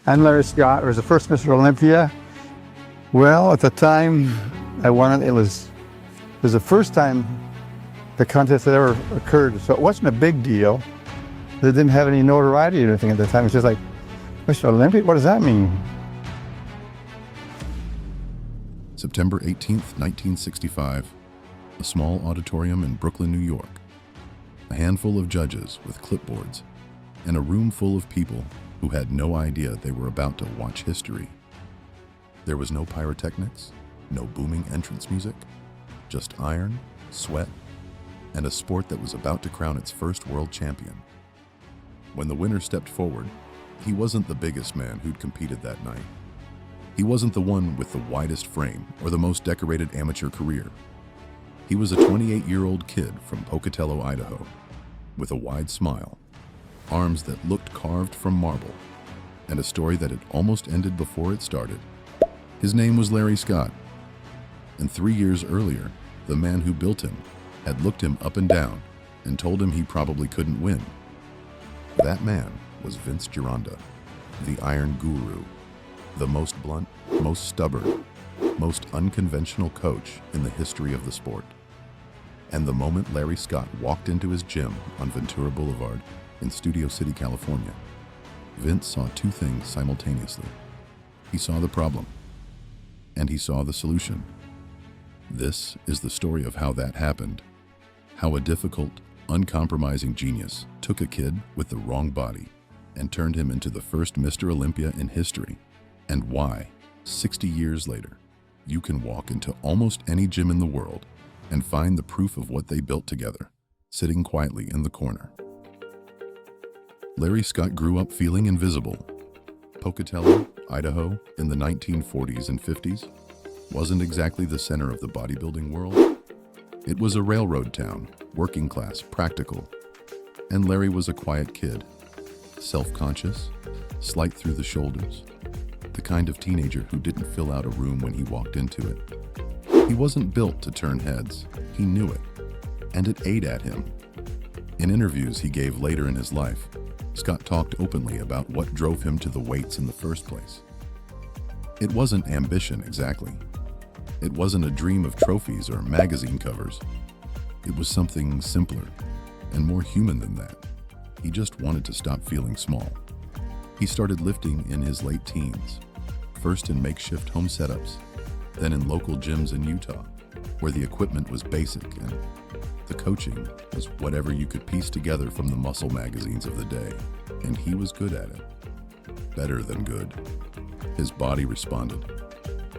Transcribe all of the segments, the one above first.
I'm Larry Scott. I was the first Mr. Olympia. Well, at the time I won it, it was the first time the contest had ever occurred, so it wasn't a big deal. It didn't have any notoriety or anything at the time. It's just like, Mr. Olympia, what does that mean? September 18th, 1965, a small auditorium in Brooklyn, New York. A handful of judges with clipboards and a room full of people who had no idea they were about to watch history. There was no pyrotechnics, no booming entrance music, just iron, sweat, and a sport that was about to crown its first world champion. When the winner stepped forward, he wasn't the biggest man who'd competed that night. He wasn't the one with the widest frame or the most decorated amateur career. He was a 28-year-old kid from Pocatello, Idaho, with a wide smile, arms that looked carved from marble, and a story that had almost ended before it started. His name was Larry Scott, and 3 years earlier, the man who built him had looked him up and down and told him he probably couldn't win. That man was Vince Gironda, the Iron Guru, the most blunt, most stubborn, most unconventional coach in the history of the sport. And the moment Larry Scott walked into his gym on Ventura Boulevard in Studio City, California, Vince saw two things simultaneously. He saw the problem, and he saw the solution. This is the story of how that happened, how a difficult, uncompromising genius took a kid with the wrong body and turned him into the first Mr. Olympia in history, and why, 60 years later, you can walk into almost any gym in the world and find the proof of what they built together, sitting quietly in the corner. Larry Scott grew up feeling invisible. Pocatello, Idaho, in the 1940s and 50s, wasn't exactly the center of the bodybuilding world. It was a railroad town, working class, practical, and Larry was a quiet kid, self-conscious, slight through the shoulders, the kind of teenager who didn't fill out a room when he walked into it. He wasn't built to turn heads, he knew it, and it ate at him. In interviews he gave later in his life, Scott talked openly about what drove him to the weights in the first place. It wasn't ambition exactly. It wasn't a dream of trophies or magazine covers. It was something simpler and more human than that. He just wanted to stop feeling small. He started lifting in his late teens, first in makeshift home setups, then in local gyms in Utah, where the equipment was basic and the coaching was whatever you could piece together from the muscle magazines of the day, and he was good at it. Better than good. His body responded.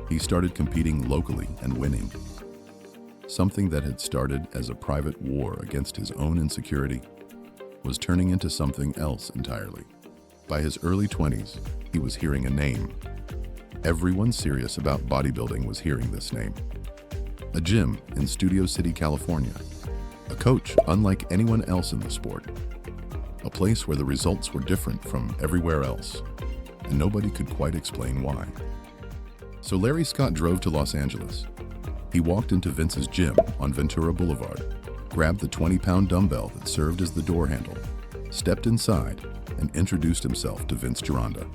He started competing locally and winning. Something that had started as a private war against his own insecurity was turning into something else entirely. By his early 20s, he was hearing a name. Everyone serious about bodybuilding was hearing this name. A gym in Studio City, California. A coach unlike anyone else in the sport. A place where the results were different from everywhere else, and nobody could quite explain why. So Larry Scott drove to Los Angeles. He walked into Vince's gym on Ventura Boulevard, grabbed the 20-pound dumbbell that served as the door handle, stepped inside, and introduced himself to Vince Gironda.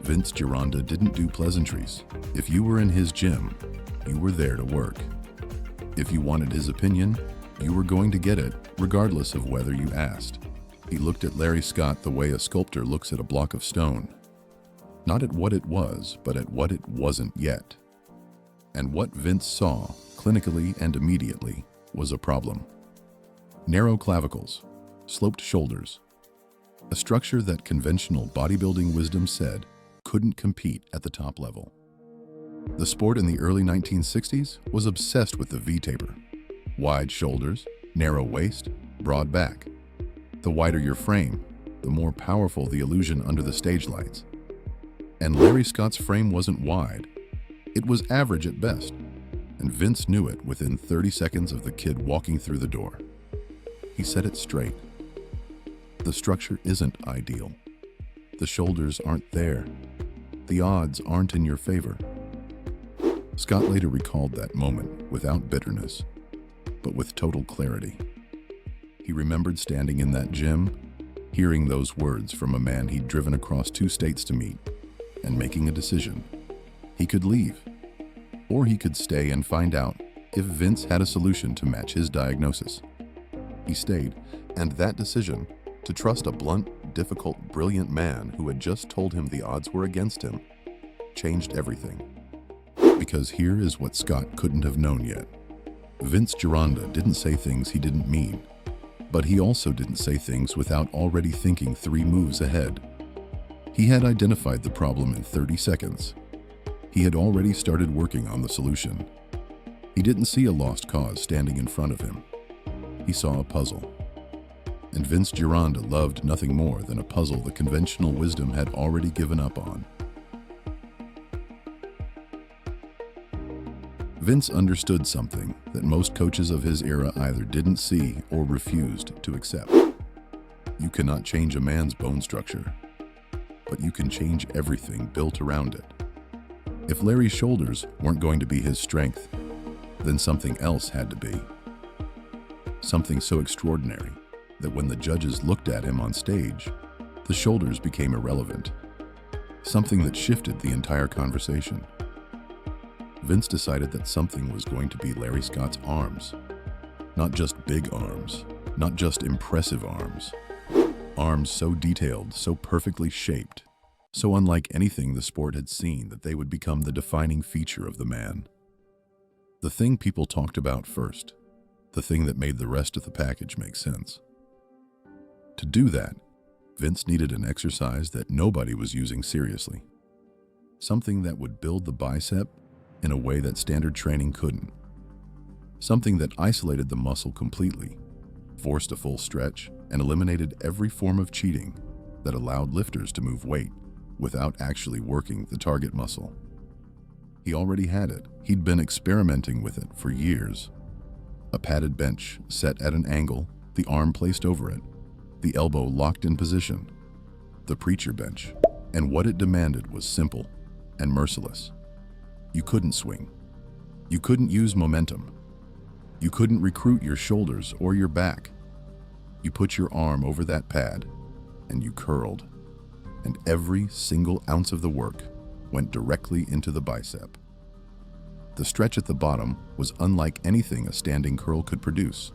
Vince Gironda didn't do pleasantries. If you were in his gym, you were there to work. If you wanted his opinion, you were going to get it, regardless of whether you asked. He looked at Larry Scott the way a sculptor looks at a block of stone. Not at what it was, but at what it wasn't yet. And what Vince saw, clinically and immediately, was a problem. Narrow clavicles, sloped shoulders, a structure that conventional bodybuilding wisdom said couldn't compete at the top level. The sport in the early 1960s was obsessed with the V-taper. Wide shoulders, narrow waist, broad back. The wider your frame, the more powerful the illusion under the stage lights. And Larry Scott's frame wasn't wide. It was average at best, and Vince knew it within 30 seconds of the kid walking through the door. He said it straight. The structure isn't ideal. The shoulders aren't there. The odds aren't in your favor. Scott later recalled that moment without bitterness, but with total clarity. He remembered standing in that gym, Hearing those words from a man he'd driven across 2 states to meet, and making a decision. He could leave, or he could stay and find out if Vince had a solution to match his diagnosis. He stayed, and that decision, to trust a blunt, difficult, brilliant man who had just told him the odds were against him, changed everything. Because here is what Scott couldn't have known yet. Vince Gironda didn't say things he didn't mean, but he also didn't say things without already thinking 3 moves ahead. He had identified the problem in 30 seconds. He had already started working on the solution. He didn't see a lost cause standing in front of him. He saw a puzzle. And Vince Gironda loved nothing more than a puzzle the conventional wisdom had already given up on. Vince understood something that most coaches of his era either didn't see or refused to accept. You cannot change a man's bone structure, but you can change everything built around it. If Larry's shoulders weren't going to be his strength, then something else had to be. Something so extraordinary that when the judges looked at him on stage, the shoulders became irrelevant. Something that shifted the entire conversation. Vince decided that something was going to be Larry Scott's arms. Not just big arms, not just impressive arms. Arms so detailed, so perfectly shaped, so unlike anything the sport had seen that they would become the defining feature of the man. The thing people talked about first, the thing that made the rest of the package make sense. To do that, Vince needed an exercise that nobody was using seriously. Something that would build the bicep in a way that standard training couldn't. Something that isolated the muscle completely, forced a full stretch, and eliminated every form of cheating that allowed lifters to move weight without actually working the target muscle. He already had it. He'd been experimenting with it for years. A padded bench set at an angle, the arm placed over it, the elbow locked in position. The preacher bench. And what it demanded was simple and merciless. You couldn't swing. You couldn't use momentum. You couldn't recruit your shoulders or your back. You put your arm over that pad and you curled. And every single ounce of the work went directly into the bicep. The stretch at the bottom was unlike anything a standing curl could produce.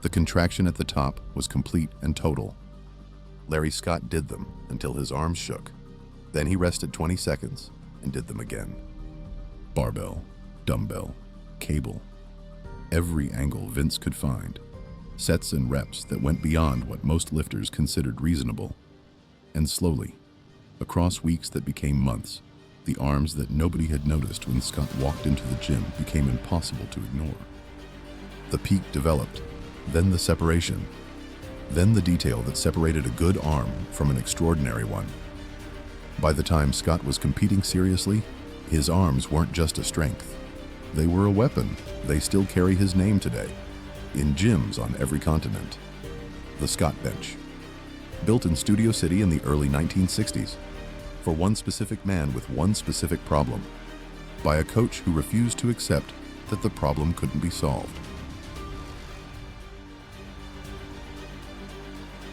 The contraction at the top was complete and total. Larry Scott did them until his arms shook. Then he rested 20 seconds and did them again. Barbell, dumbbell, cable. Every angle Vince could find. Sets and reps that went beyond what most lifters considered reasonable. And slowly, across weeks that became months, the arms that nobody had noticed when Scott walked into the gym became impossible to ignore. The peak developed, then the separation, then the detail that separated a good arm from an extraordinary one. By the time Scott was competing seriously, his arms weren't just a strength. They were a weapon. They still carry his name today, in gyms on every continent. The Scott Bench. Built in Studio City in the early 1960s, for one specific man with one specific problem, by a coach who refused to accept that the problem couldn't be solved.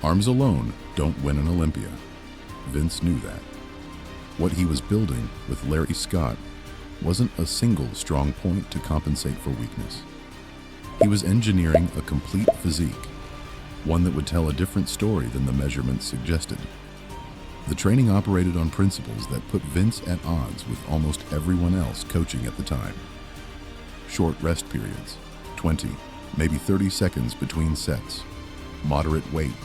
Arms alone don't win an Olympia. Vince knew that. What he was building with Larry Scott wasn't a single strong point to compensate for weakness. He was engineering a complete physique, one that would tell a different story than the measurements suggested. The training operated on principles that put Vince at odds with almost everyone else coaching at the time. Short rest periods, 20, maybe 30 seconds between sets, moderate weight,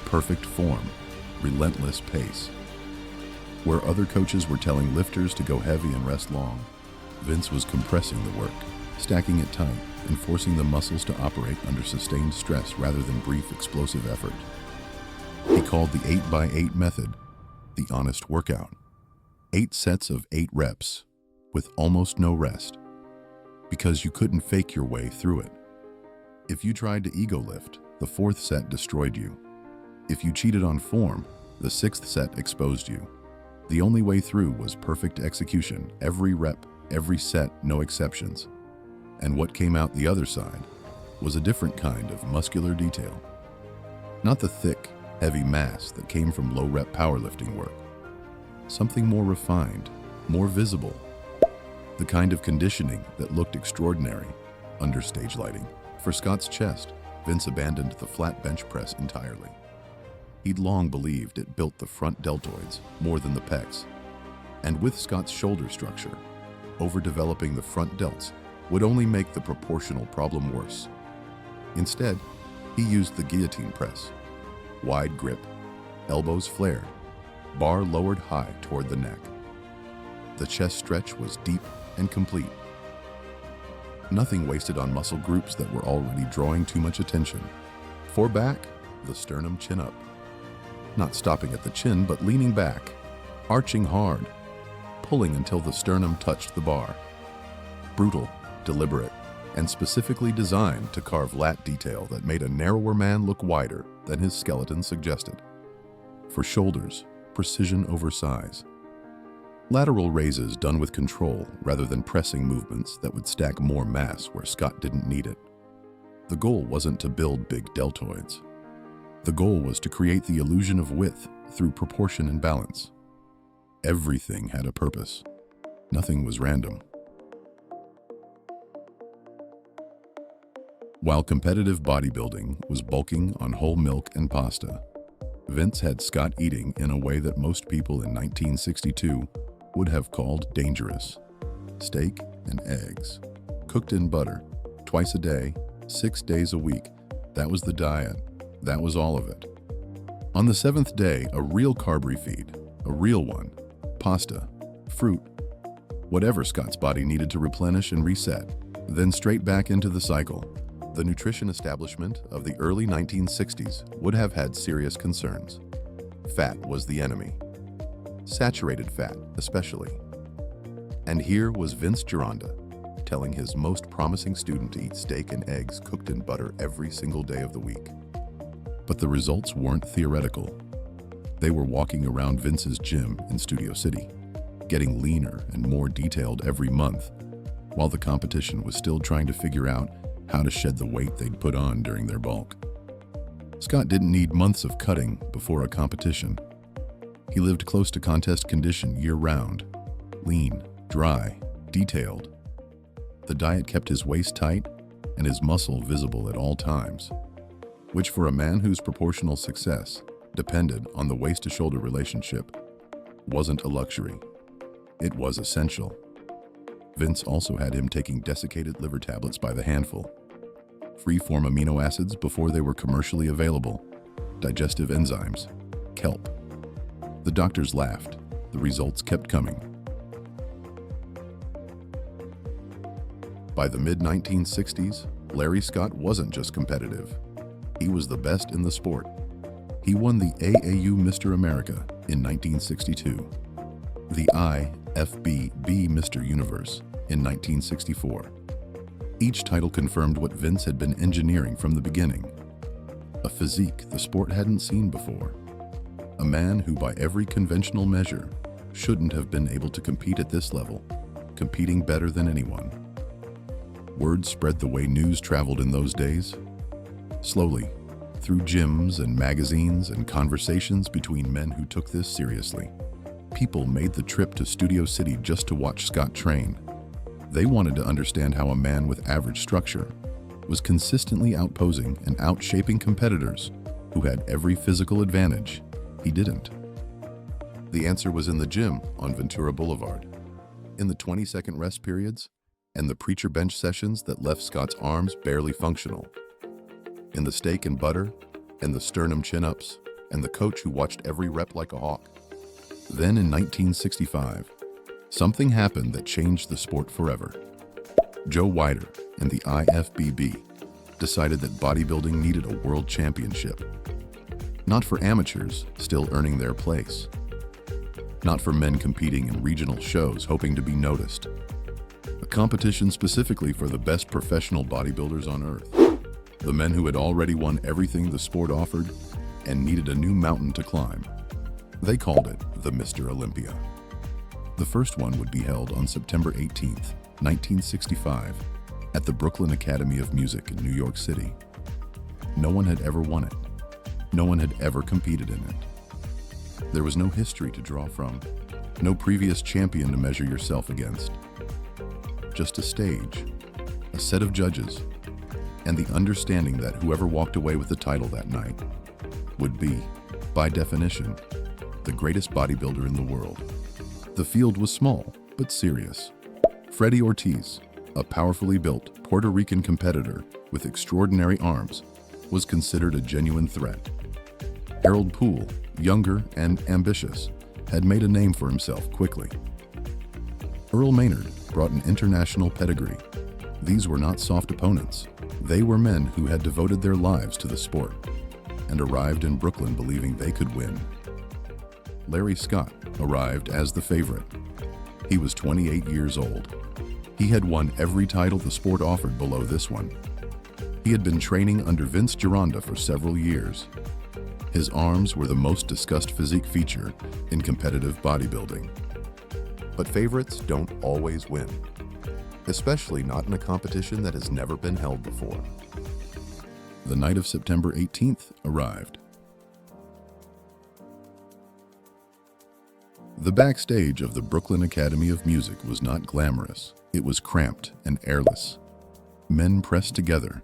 perfect form, relentless pace. Where other coaches were telling lifters to go heavy and rest long, Vince was compressing the work, stacking it tight, and forcing the muscles to operate under sustained stress rather than brief explosive effort. He called the 8x8 method the honest workout. 8 sets of 8 reps, with almost no rest, because you couldn't fake your way through it. If you tried to ego lift, the 4th set destroyed you. If you cheated on form, the 6th set exposed you. The only way through was perfect execution, every rep, every set, no exceptions. And what came out the other side was a different kind of muscular detail. Not the thick, heavy mass that came from low-rep powerlifting work. Something more refined, more visible. The kind of conditioning that looked extraordinary under stage lighting. For Scott's chest, Vince abandoned the flat bench press entirely. He'd long believed it built the front deltoids more than the pecs. And with Scott's shoulder structure, overdeveloping the front delts would only make the proportional problem worse. Instead, he used the guillotine press. Wide grip, elbows flared, bar lowered high toward the neck. The chest stretch was deep and complete. Nothing wasted on muscle groups that were already drawing too much attention. For back, the sternum chin up. Not stopping at the chin, but leaning back, arching hard, pulling until the sternum touched the bar. Brutal, deliberate, and specifically designed to carve lat detail that made a narrower man look wider than his skeleton suggested. For shoulders, precision over size. Lateral raises done with control rather than pressing movements that would stack more mass where Scott didn't need it. The goal wasn't to build big deltoids. The goal was to create the illusion of width through proportion and balance. Everything had a purpose. Nothing was random. While competitive bodybuilding was bulking on whole milk and pasta, Vince had Scott eating in a way that most people in 1962 would have called dangerous. Steak and eggs, cooked in butter, twice a day, 6 days a week. That was the diet. That was all of it. On the 7th day, a real carb refeed, a real one, pasta, fruit, whatever Scott's body needed to replenish and reset, then straight back into the cycle. The nutrition establishment of the early 1960s would have had serious concerns. Fat was the enemy. Saturated fat, especially. And here was Vince Gironda, telling his most promising student to eat steak and eggs cooked in butter every single day of the week. But the results weren't theoretical. They were walking around Vince's gym in Studio City, getting leaner and more detailed every month, while the competition was still trying to figure out how to shed the weight they'd put on during their bulk. Scott didn't need months of cutting before a competition. He lived close to contest condition year-round, lean, dry, detailed. The diet kept his waist tight and his muscle visible at all times, which for a man whose proportional success depended on the waist-to-shoulder relationship wasn't a luxury. It was essential. Vince also had him taking desiccated liver tablets by the handful, free-form amino acids before they were commercially available, digestive enzymes, kelp. The doctors laughed. The results kept coming. By the mid-1960s, Larry Scott wasn't just competitive. He was the best in the sport. He won the AAU Mr. America in 1962, the IFBB Mr. Universe in 1964. Each title confirmed what Vince had been engineering from the beginning. A physique the sport hadn't seen before. A man who by every conventional measure shouldn't have been able to compete at this level, competing better than anyone. Word spread the way news traveled in those days. Slowly, through gyms and magazines and conversations between men who took this seriously. People made the trip to Studio City just to watch Scott train. They wanted to understand how a man with average structure was consistently outposing and outshaping competitors who had every physical advantage he didn't. The answer was in the gym on Ventura Boulevard, in the 20-second rest periods and the preacher bench sessions that left Scott's arms barely functional, in the steak and butter and the sternum chin-ups and the coach who watched every rep like a hawk. Then in 1965, something happened that changed the sport forever. Joe Weider and the IFBB decided that bodybuilding needed a world championship. Not for amateurs still earning their place. Not for men competing in regional shows hoping to be noticed. A competition specifically for the best professional bodybuilders on earth. The men who had already won everything the sport offered and needed a new mountain to climb. They called it the Mr. Olympia. The first one would be held on September 18th, 1965, at the Brooklyn Academy of Music in New York City. No one had ever won it. No one had ever competed in it. There was no history to draw from, no previous champion to measure yourself against. Just a stage, a set of judges, and the understanding that whoever walked away with the title that night would be, by definition, the greatest bodybuilder in the world. The field was small, but serious. Freddie Ortiz, a powerfully built Puerto Rican competitor with extraordinary arms, was considered a genuine threat. Harold Poole, younger and ambitious, had made a name for himself quickly. Earl Maynard brought an international pedigree. These were not soft opponents. They were men who had devoted their lives to the sport and arrived in Brooklyn believing they could win. Larry Scott arrived as the favorite. He was 28 years old. He had won every title the sport offered below this one. He had been training under Vince Gironda for several years. His arms were the most discussed physique feature in competitive bodybuilding. But favorites don't always win, especially not in a competition that has never been held before. The night of September 18th arrived. The backstage of the Brooklyn Academy of Music was not glamorous. It was cramped and airless. Men pressed together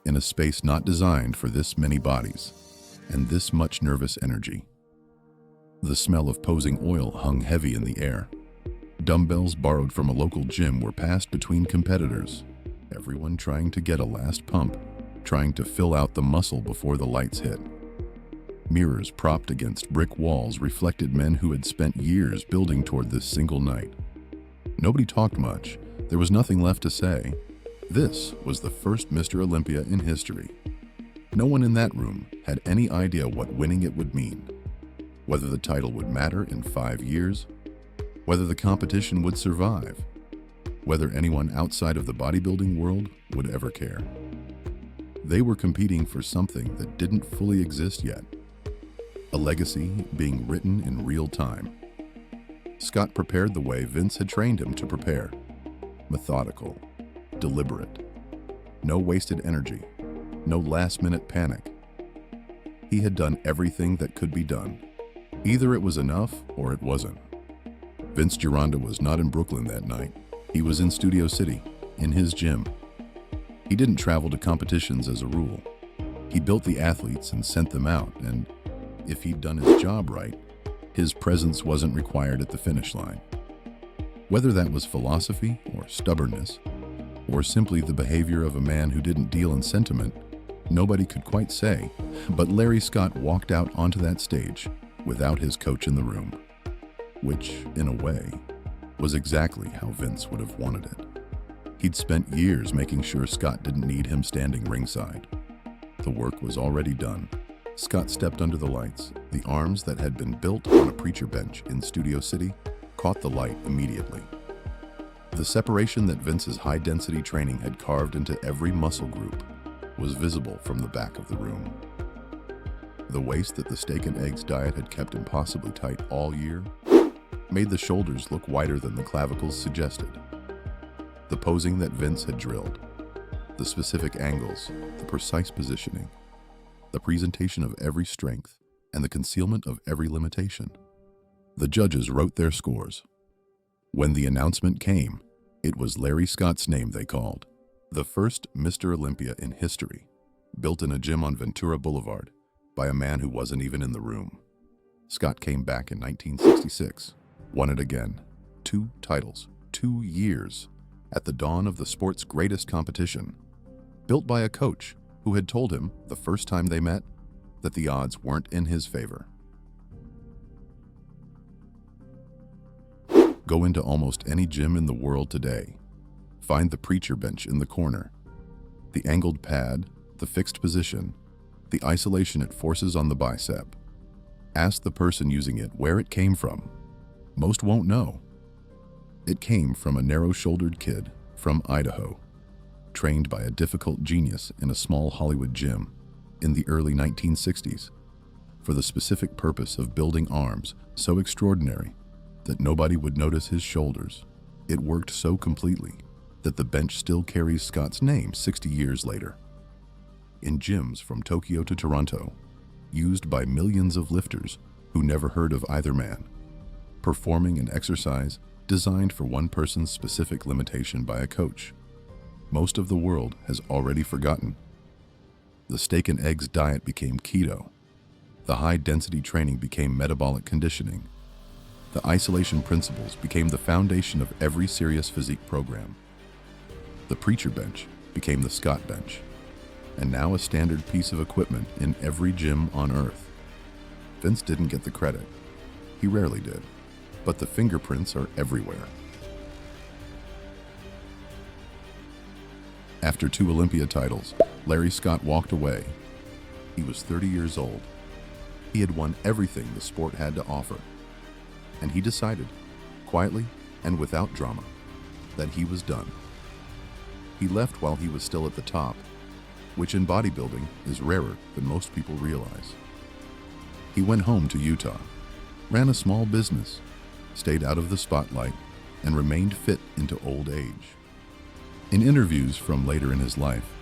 in a space not designed for this many bodies and this much nervous energy. The smell of posing oil hung heavy in the air. Dumbbells borrowed from a local gym were passed between competitors, everyone trying to get a last pump, trying to fill out the muscle before the lights hit. Mirrors propped against brick walls reflected men who had spent years building toward this single night. Nobody talked much. There was nothing left to say. This was the first Mr. Olympia in history. No one in that room had any idea what winning it would mean, whether the title would matter in 5 years, whether the competition would survive, whether anyone outside of the bodybuilding world would ever care. They were competing for something that didn't fully exist yet, a legacy being written in real time. Scott prepared the way Vince had trained him to prepare. Methodical, deliberate, no wasted energy, no last-minute panic. He had done everything that could be done. Either it was enough or it wasn't. Vince Gironda was not in Brooklyn that night. He was in Studio City, in his gym. He didn't travel to competitions as a rule. He built the athletes and sent them out, and if he'd done his job right, his presence wasn't required at the finish line. Whether that was philosophy or stubbornness, or simply the behavior of a man who didn't deal in sentiment, nobody could quite say, but Larry Scott walked out onto that stage without his coach in the room, which, in a way, was exactly how Vince would have wanted it. He'd spent years making sure Scott didn't need him standing ringside. The work was already done. Scott stepped under the lights. The arms that had been built on a preacher bench in Studio City caught the light immediately. The separation that Vince's high-density training had carved into every muscle group was visible from the back of the room. The waist that the steak and eggs diet had kept impossibly tight all year made the shoulders look wider than the clavicles suggested. The posing that Vince had drilled, the specific angles, the precise positioning, the presentation of every strength, and the concealment of every limitation. The judges wrote their scores. When the announcement came, it was Larry Scott's name they called, the first Mr. Olympia in history, built in a gym on Ventura Boulevard by a man who wasn't even in the room. Scott came back in 1966, won it again. 2 titles, 2 years, at the dawn of the sport's greatest competition, built by a coach who had told him the first time they met that the odds weren't in his favor. Go into almost any gym in the world today. Find the preacher bench in the corner, the angled pad, the fixed position, the isolation it forces on the bicep. Ask the person using it where it came from. Most won't know. It came from a narrow-shouldered kid from Idaho, trained by a difficult genius in a small Hollywood gym in the early 1960s for the specific purpose of building arms so extraordinary that nobody would notice his shoulders. It worked so completely that the bench still carries Scott's name 60 years later. In gyms from Tokyo to Toronto, used by millions of lifters who never heard of either man, performing an exercise designed for one person's specific limitation by a coach. Most of the world has already forgotten. The steak and eggs diet became keto. The high-density training became metabolic conditioning. The isolation principles became the foundation of every serious physique program. The preacher bench became the Scott bench, and now a standard piece of equipment in every gym on earth. Vince didn't get the credit. He rarely did, but the fingerprints are everywhere. After 2 Olympia titles, Larry Scott walked away. He was 30 years old. He had won everything the sport had to offer. And he decided, quietly and without drama, that he was done. He left while he was still at the top, which in bodybuilding is rarer than most people realize. He went home to Utah, ran a small business, stayed out of the spotlight, and remained fit into old age. In interviews from later in his life,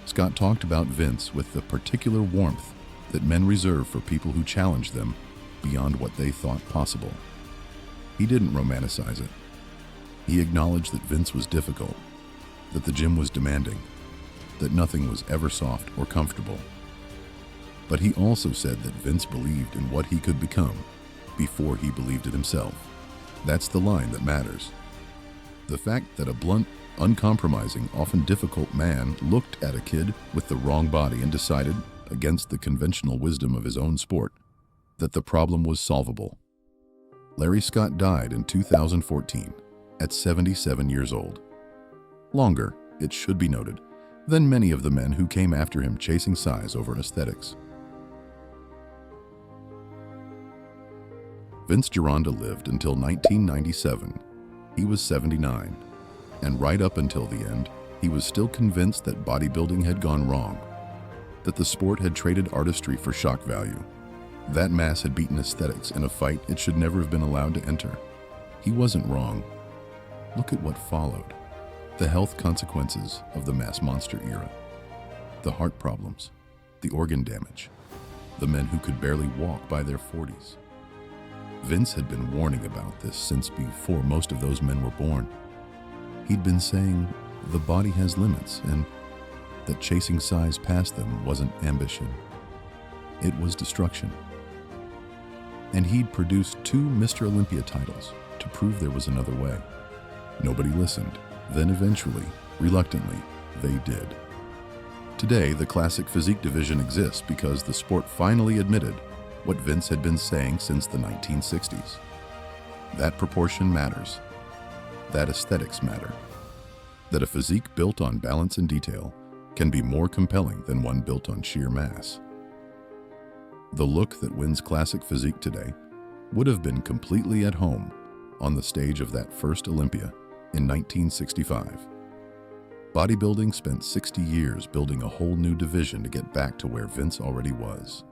Scott talked about Vince with the particular warmth that men reserve for people who challenge them beyond what they thought possible. He didn't romanticize it. He acknowledged that Vince was difficult, that the gym was demanding, that nothing was ever soft or comfortable. But he also said that Vince believed in what he could become before he believed it himself. That's the line that matters. The fact that a blunt, uncompromising, often difficult man looked at a kid with the wrong body and decided, against the conventional wisdom of his own sport, that the problem was solvable. Larry Scott died in 2014 at 77 years old. Longer, it should be noted, than many of the men who came after him chasing size over aesthetics. Vince Gironda lived until 1997. He was 79, and right up until the end, he was still convinced that bodybuilding had gone wrong, that the sport had traded artistry for shock value. That mass had beaten aesthetics in a fight it should never have been allowed to enter. He wasn't wrong. Look at what followed. The health consequences of the mass monster era. The heart problems, the organ damage, the men who could barely walk by their 40s. Vince had been warning about this since before most of those men were born. He'd been saying the body has limits and that chasing size past them wasn't ambition. It was destruction. And he'd produced 2 Mr. Olympia titles to prove there was another way. Nobody listened. Then eventually, reluctantly, they did. Today, the classic physique division exists because the sport finally admitted what Vince had been saying since the 1960s. That proportion matters. That aesthetics matter. That a physique built on balance and detail can be more compelling than one built on sheer mass. The look that wins classic physique today would have been completely at home on the stage of that first Olympia in 1965. Bodybuilding spent 60 years building a whole new division to get back to where Vince already was.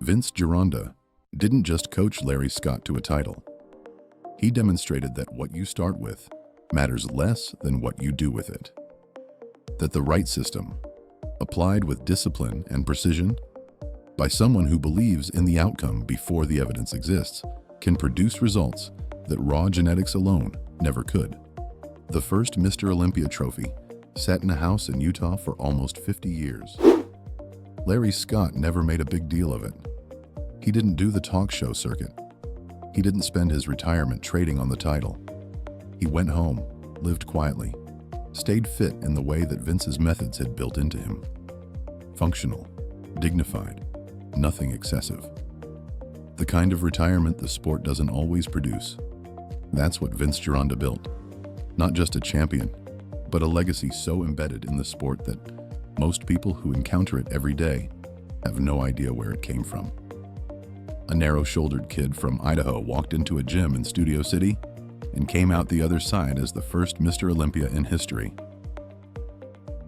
Vince Gironda didn't just coach Larry Scott to a title. He demonstrated that what you start with matters less than what you do with it. That the right system, applied with discipline and precision, by someone who believes in the outcome before the evidence exists, can produce results that raw genetics alone never could. The first Mr. Olympia trophy sat in a house in Utah for almost 50 years. Larry Scott never made a big deal of it. He didn't do the talk show circuit. He didn't spend his retirement trading on the title. He went home, lived quietly, stayed fit in the way that Vince's methods had built into him. Functional, dignified, nothing excessive. The kind of retirement the sport doesn't always produce. That's what Vince Gironda built. Not just a champion, but a legacy so embedded in the sport that most people who encounter it every day have no idea where it came from. A narrow-shouldered kid from Idaho walked into a gym in Studio City and came out the other side as the first Mr. Olympia in history.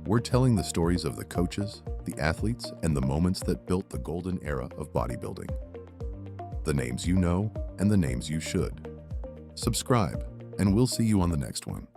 We're telling the stories of the coaches, the athletes, and the moments that built the golden era of bodybuilding. The names you know and the names you should. Subscribe, and we'll see you on the next one.